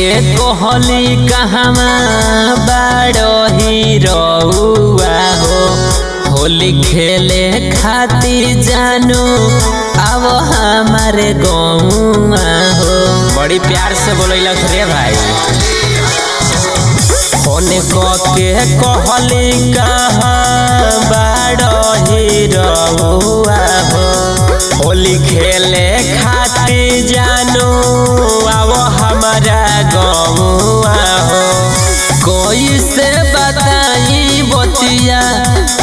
के कहली कहवा बाड़ही रउआ हो होली खेले खाती जानू अब हमारे गौआ हो। बड़ी प्यार से बोलैलक रे भाई। होने के कहली कहाँ बाड़ही रउआ हो होली खेले खाती जानू अब हमारा गौआ हो। कोई से बताई बतिया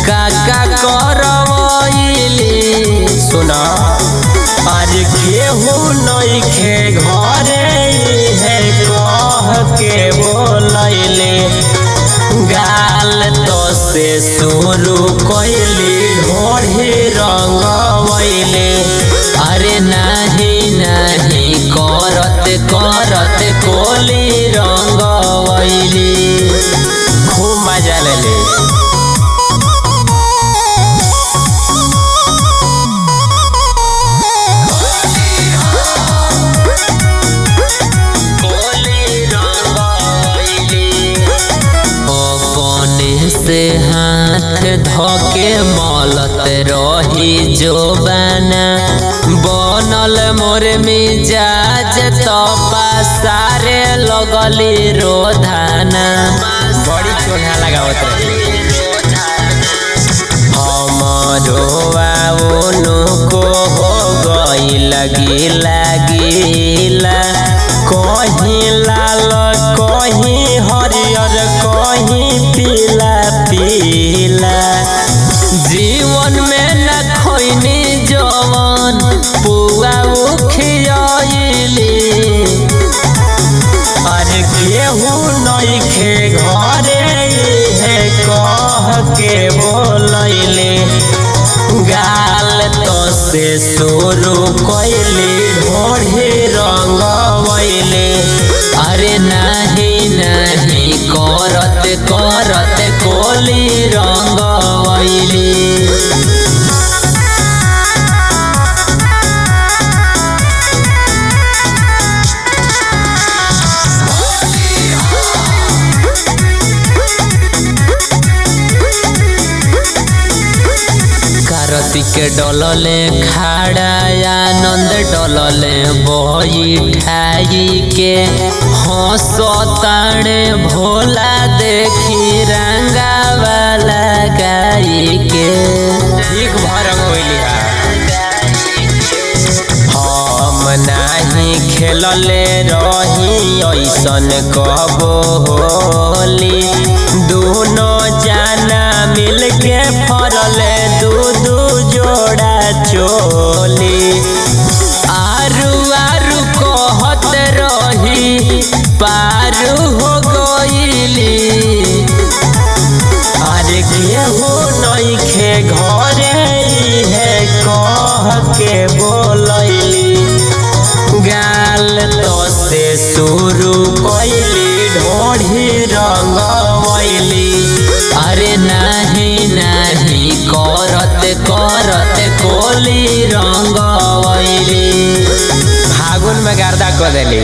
काका करवैली सुना आज केहू नइखे घरे है कह के बोलैले गाल तो से शुरू कैली ढोढ़ी रंगवैले। अरे नहीं नहीं करत करत कोली रंगवैली खूब मजा ले। से हाथ धोके मलत रही जो बना बनल मोर मिजाज तो पासारे लगली रोधाना। बड़ी चोना लगावत रही हमरो को हो गई लगीला कहीं लाल कहीं हरियर कहीं पीला पीला। जीवन में न खोइनी जवन पुआ उखियली। अरे केहू नइखे घरे है कह के बोलैले गाल तो से शुरू कैली ढोढ़ी रंगवैले। अरे नहीं नहीं करत करत कोली रंगवैली। कार्तिक डलले खाड़ा आनंद डलले बैठाई के हंसताणे भोला देखी रंगा वाला गाई के। ठीक भरंग होइली हम नहीं खेलले रही ऐसन कबो होली। दोनों जाना मिल के फरले दू जोड़ा चोली। आरू आरू कहत रही पारू हो गईली। अरे केहू नइखे घरे है कह के बोलैली गाल तो से शुरू कैली ढोढ़ी रंगवैली। अरे नहीं नहीं करत करत कोली रंगवैली फागुन में गर्दा कर देली।